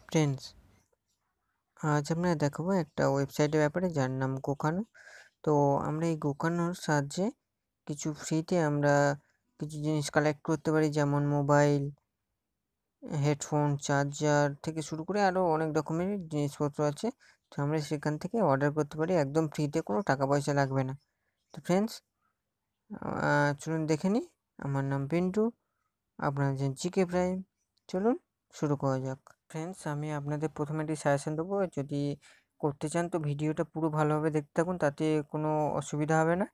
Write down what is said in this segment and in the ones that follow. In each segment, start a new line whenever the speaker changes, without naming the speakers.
Friends, আজ আমরা দেখাবো একটা ওয়েবসাইটের ব্যাপারে যার নাম গোকানো। তো আমরা এই গোকানোর সাহায্যে কিছু ফ্রিতে আমরা কিছু জিনিস কালেক্ট করতে পারি, যেমন মোবাইল, হেডফোন, চার্জার থেকে শুরু করে আরও অনেক রকমের জিনিসপত্র আছে। তো আমরা সেখান থেকে অর্ডার করতে পারি একদম ফ্রিতে, কোনো টাকা পয়সা লাগবে না। তো ফ্রেন্ডস, চলুন দেখে নিই। আমার নাম পিন্টু, আপনারা যে জিকে প্রাইম। চলুন শুরু করা যাক। ফ্রেন্ডস, আমি আপনাদের প্রথমে একটি সাজেশন দেবো। যদি করতে চান তো ভিডিওটা পুরো ভালোভাবে দেখতে থাকুন, তাতে কোনো অসুবিধা হবে না।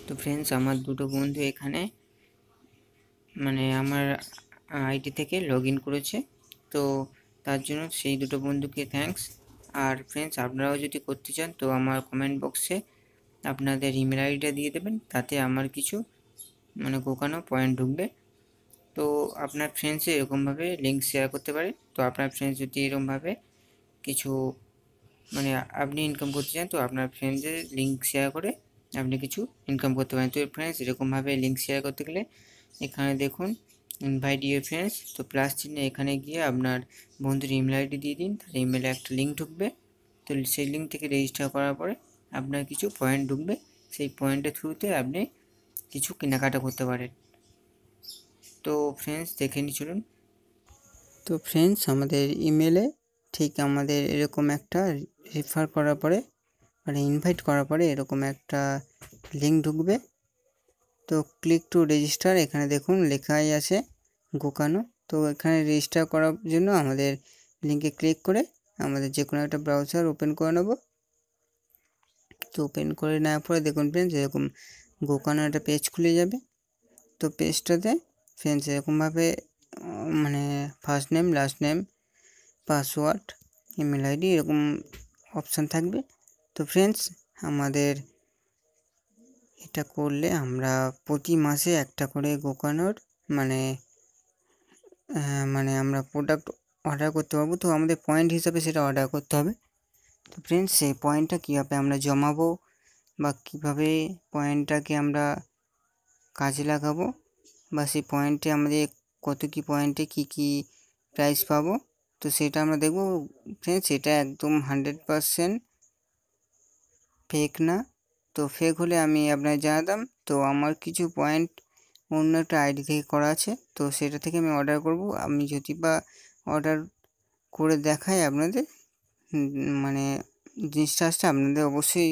তো ফ্রেন্ডস, আমার দুটো বন্ধু এখানে আমার আইডি থেকে লগ ইন করেছে, তো তার জন্য সেই দুটো বন্ধুকে থ্যাঙ্কস। আর ফ্রেন্ডস, আপনারাও যদি করতে চান তো আমার কমেন্ট বক্সে আপনাদের ইমেল আইডিটা দিয়ে দেবেন, তাতে আমার কিছু গোকানো পয়েন্ট ঢুকবে। তো আপনার ফ্রেন্ডসে এরকমভাবে লিঙ্ক শেয়ার করতে পারে। তো আপনার ফ্রেন্ডস যদি এরকমভাবে কিছু আপনি ইনকাম করতে চান, তো আপনার ফ্রেন্ডসদের লিঙ্ক শেয়ার করে আপনি কিছু ইনকাম করতে পারেন। তো ফ্রেন্ডস, এরকমভাবে লিঙ্ক শেয়ার করতে গেলে এখানে দেখুন ইনভাইট ইউর ফ্রেন্ডস, তো প্লাস চিহ্নে এখানে গিয়ে আপনার বন্ধুর ইমেল আইডি দিয়ে দিন, তার ইমেলে একটা লিঙ্ক ঢুকবে। তো সেই লিঙ্ক থেকে রেজিস্টার করার পরে আপনার কিছু পয়েন্ট ঢুকবে, সেই পয়েন্টের থ্রুতে আপনি কিছু কেনাকাটা করতে পারেন। তো ফ্রেন্ডস, দেখে নিই চলুন। তো ফ্রেন্ডস, আমাদের ইমেলে ঠিক আমাদের এরকম একটা রেফার করার পরে ইনভাইট করার পরে এরকম একটা লিঙ্ক ঢুকবে। তো ক্লিক টু রেজিস্টার, এখানে দেখুন লেখাই আছে গোকানো। তো এখানে রেজিস্টার করার জন্য আমাদের লিঙ্কে ক্লিক করে আমাদের যে কোনো একটা ব্রাউজার ওপেন করে নেব। তো ওপেন করে নেওয়ার পরে দেখুন ফ্রেন্ডস, এরকম গোকানো একটা পেজ খুলে যাবে। তো পেজটাতে ফ্রেন্ডস এরকমভাবে first name, last name, password, email ID এরকম অপশান থাকবে। তো ফ্রেন্ডস, আমাদের এটা করলে আমরা প্রতি মাসে একটা করে গোকানোর আমরা প্রোডাক্ট অর্ডার করতে পারবো। তো আমাদের পয়েন্ট হিসাবে সেটা অর্ডার করতে হবে। তো ফ্রেন্ডস, সেই পয়েন্টটা কীভাবে আমরা জমাবো বা কীভাবে পয়েন্টটাকে আমরা কাজে লাগাবো, বা সেই পয়েন্টে আমাদের কত কী পয়েন্টে কী কী প্রাইস পাবো, তো সেটা আমরা দেখবো। ফ্রেন্ডস, এটা একদম 100% ফেক না। তো ফেক হলে আমি আপনাকে জানাতাম। তো আমার কিছু পয়েন্ট অন্য একটা আইডি থেকে করা আছে, তো সেটা থেকে আমি অর্ডার করব। আমি যদি বা অর্ডার করে দেখাই আপনাদের জিনিসটা আসছে, আপনাদের অবশ্যই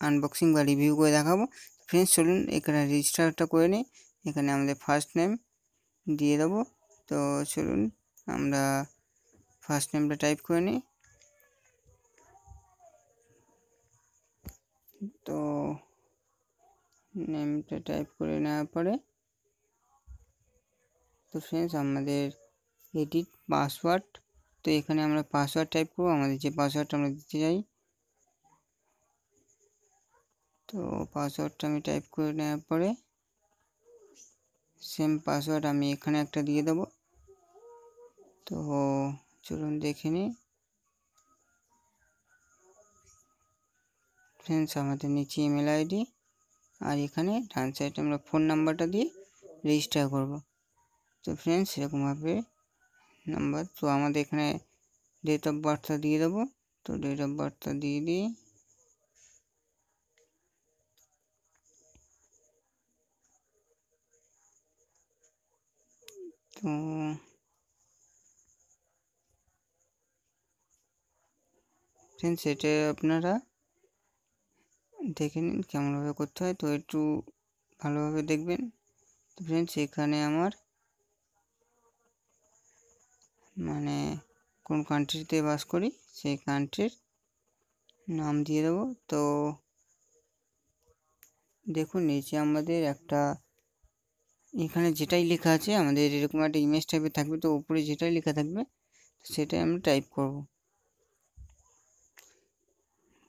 আনবক্সিং বা রিভিউ করে দেখাবো। ফ্রেন্ডস, চলুন এখানে রেজিস্টারটা করে নিই। এখানে আমাদের ফার্স্ট নেম দিয়ে দেবো। তো চলুন আমরা ফার্স্ট নেমটা টাইপ করে নিই। তো নেমটা টাইপ করে নেওয়ার পরে তো ফ্রেন্ডস, আমাদের এডিট পাসওয়ার্ড, তো এখানে আমরা পাসওয়ার্ড টাইপ করবো, আমাদের যে পাসওয়ার্ডটা আমরা দিতে চাই। তো পাসওয়ার্ডটা আমি টাইপ করে নেওয়ার পরে সেম পাসওয়ার্ড আমি এখানে একটা দিয়ে দেবো। তো চলুন দেখে নিই। ফ্রেন্ডস, আমাদের নিচে ইমেল আইডি, আর এখানে ডান সাইডে আমরা ফোন নাম্বারটা দিয়ে রেজিস্টার করব। তো ফ্রেন্ডস, এরকমভাবে নাম্বার, তো আমাদের এখানে ডেট অফ বার্থটা দিয়ে দেবো। তো ডেট অফ বার্থটা দিয়ে দিই। তো ফ্রেন্ডস, এটা আপনারা দেখে নিন কেমনভাবে করতে হয়, তো একটু ভালোভাবে দেখবেন। তো ফ্রেন্ডস, এখানে আমার কোন কান্ট্রিতে বাস করি সেই কান্ট্রির নাম দিয়ে দেবো। তো দেখুন নিচে আমাদের একটা এখানে যেটাই লেখা আছে আমাদের এরকম একটা ইমেজ টাইপের থাকবে। তো উপরে যেটাই লেখা থাকবে সেটাই আমরা টাইপ করব।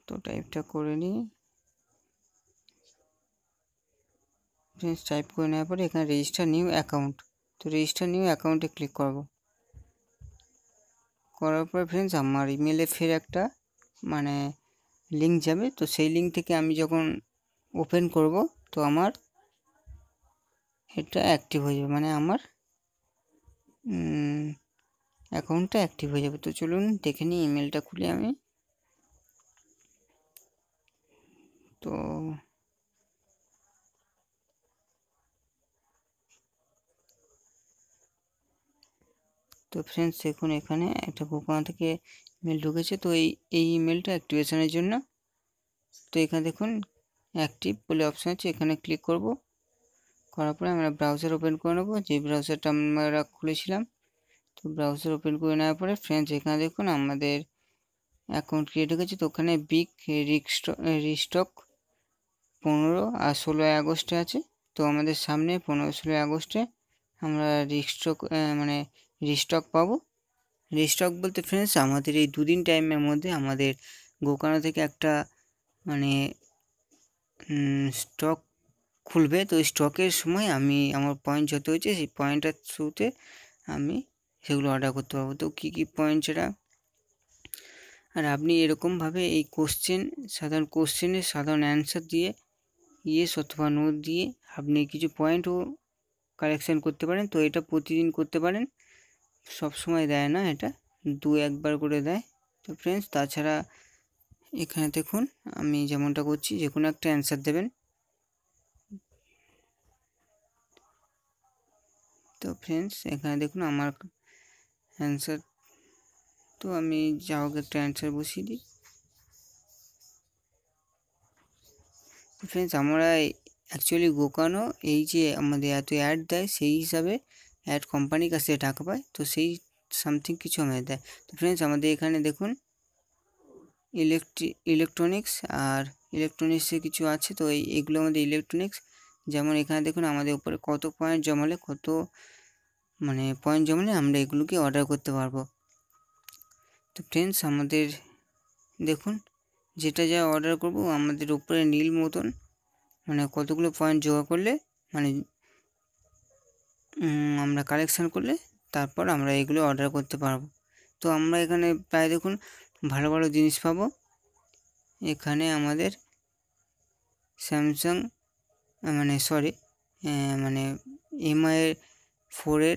তো টাইপটা করে নিই। ফ্রেন্ডস, টাইপ করে নেওয়ার পরে এখানে রেজিস্টার নিউ অ্যাকাউন্ট, তো রেজিস্টার নিউ অ্যাকাউন্টে ক্লিক করব। করার পর ফ্রেন্ডস, আমার ইমেলে ফের একটা লিঙ্ক যাবে। তো সেই লিঙ্ক থেকে আমি যখন ওপেন করব তো আমার এটা অ্যাক্টিভ হয়ে যাবে, আমার অ্যাকাউন্টটা অ্যাক্টিভ হয়ে যাবে। তো চলুন দেখে নিই ইমেলটা খুলে আমি। তো ফ্রেন্ডস দেখুন এখানে একটা গোপন থেকে ইমেল ঢুকেছে। তো এই ইমেলটা অ্যাক্টিভেশনের জন্য তো এখানে দেখুন অ্যাক্টিভ বলে অপশান আছে, এখানে ক্লিক করব। করার পরে আমরা ব্রাউজার ওপেন করে নেব, যে ব্রাউজারটা আমরা খুলেছিলাম। তো ব্রাউজার ওপেন করে নেওয়ার পরে ফ্রেন্ডস এখানে দেখুন আমাদের অ্যাকাউন্ট ক্রিয়েট হয়ে গেছে। তো ওখানে বিগ রিস্টক 15 আর 16 আগস্টে আছে। তো আমাদের সামনে 15-16 আগস্টে আমরা রিস্টক পাবো। রিস্টক বলতে ফ্রেন্ডস আমাদের এই দুদিন টাইমের মধ্যে আমাদের গোকানো থেকে একটা স্টক খুলবে। তো স্টকের সময় আমি আমার পয়েন্ট যত হয়েছে সেই পয়েন্টের থ্রুতে আমি সেগুলো অর্ডার করতে পারবো। তো কী কী পয়েন্ট সেটা, আর আপনি এরকমভাবে এই সাধারণ কোশ্চেনের সাধারণ অ্যান্সার দিয়ে ইয়েস অথবা নো দিয়ে আপনি কিছু পয়েন্টও কালেকশন করতে পারেন। তো এটা প্রতিদিন করতে পারেন, সব সময় দেয় না, এটা 2-1বার করে দেয়। তো ফ্রেন্ডস তাছাড়া এখানে দেখুন আমি যেমনটা করছি, যে কোনো একটা অ্যান্সার দেবেন। তো ফ্রেন্ডস এখানে দেখুন আমার অ্যান্সার, তো আমি যা হোক একটা অ্যান্সার বসিয়ে দিই। ফ্রেন্ডস আমরা অ্যাকচুয়ালি গোকানো এই যে আমাদের এত অ্যাড দেয়, সেই হিসাবে অ্যাড কোম্পানির কাছে টাকা পায়। তো সেই সামথিং কিছু আমাদের দেয়। তো ফ্রেন্ডস আমাদের এখানে দেখুন ইলেকট্রনিক্স আর ইলেকট্রনিক্সে কিছু আছে। তো এগুলো আমাদের ইলেকট্রনিক্স, যেমন এখানে দেখুন আমাদের উপরে কত পয়েন্ট জমালে পয়েন্ট জমালে আমরা এগুলোকে অর্ডার করতে পারবো। তো ফ্রেন্ডস আমাদের দেখুন যেটা যা অর্ডার করব আমাদের উপরে নীল মতন কতগুলো পয়েন্ট জোগাড় করলে আমরা কালেকশান করলে তারপর আমরা এগুলো অর্ডার করতে পারবো। তো আমরা এখানে প্রায় দেখুন ভালো ভালো জিনিস পাবো। এখানে আমাদের স্যামসাং MI 4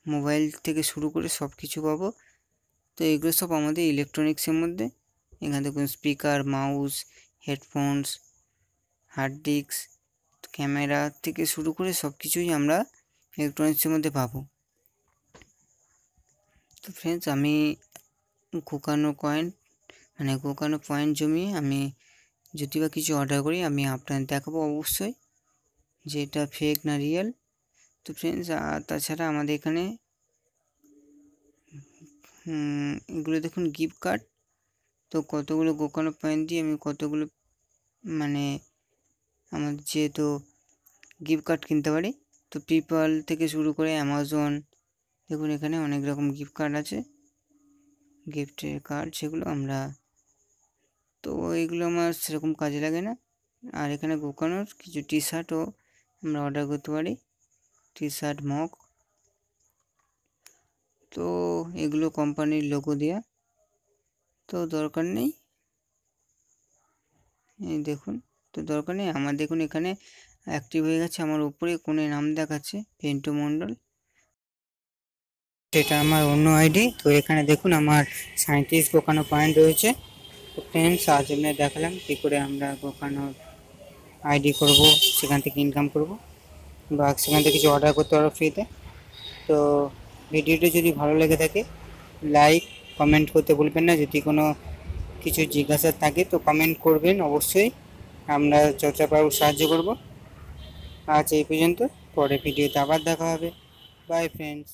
মোবাইল থেকে শুরু করে সব কিছু পাবো। তো এগুলো সব আমাদের ইলেকট্রনিক্সের মধ্যে। এখানে দেখুন speaker, mouse, headphones, hard disk, camera থেকে শুরু করে সব কিছুই আমরা ইলেকট্রনিক্সের মধ্যে পাবো। তো ফ্রেন্ডস আমি গোকানো পয়েন্ট জমিয়ে আমি যদি বা কিছু অর্ডার করি আমি আপনাদের দেখাবো অবশ্যই যে এটা ফেক না রিয়েল। তো ফ্রেন্ডস তাছাড়া আমাদের এখানে এগুলো দেখুন গিফট কার্ড। তো কতগুলো গোকানো পয়েন্ট দিয়ে আমি কতগুলো আমার যেহেতু গিফট কার্ড কিনতে পারি। তো পেপ্যাল থেকে শুরু করে অ্যামাজন, দেখুন এখানে অনেক রকম গিফট কার্ড আছে, গিফটের কার্ড, সেগুলো তো এগুলো আমার সেরকম কাজে লাগে না। আর এখানে গোকানোর কিছু টি শার্টও আমরা অর্ডার করতে পারি, টি শার্ট, মগ। তো এগুলো কোম্পানির লোগো দেওয়া, তো দরকার নেই, এই দেখুন। তো দরকার নেই আমার, দেখুন এখানে অ্যাক্টিভ হয়ে গেছে। আমার উপরে কোণে নাম দেখাচ্ছে পেন্টু মণ্ডল, এটা আমার অন্য আইডি। তো এখানে দেখুন আমার 37 গোকানো পয়েন্ট রয়েছে। তো ফ্রেন্ডস আজ আমি দেখালাম কী করে আমরা গোকানোর আইডি করব, সেখান থেকে ইনকাম করব বা সেখান থেকে কিছু অর্ডার করতে পারবো ফ্রিতে। তো ভিডিওটি যদি ভালো লেগে থাকে লাইক কমেন্ট করতে ভুলবেন না। যদি কোনো কিছু জিজ্ঞাসা থাকে তো কমেন্ট করবেন অবশ্যই, আমরা যতটা পারব সাহায্য করব। আজ এই পর্যন্ত, পরে ভিডিওতে আবার দেখা হবে। By friends.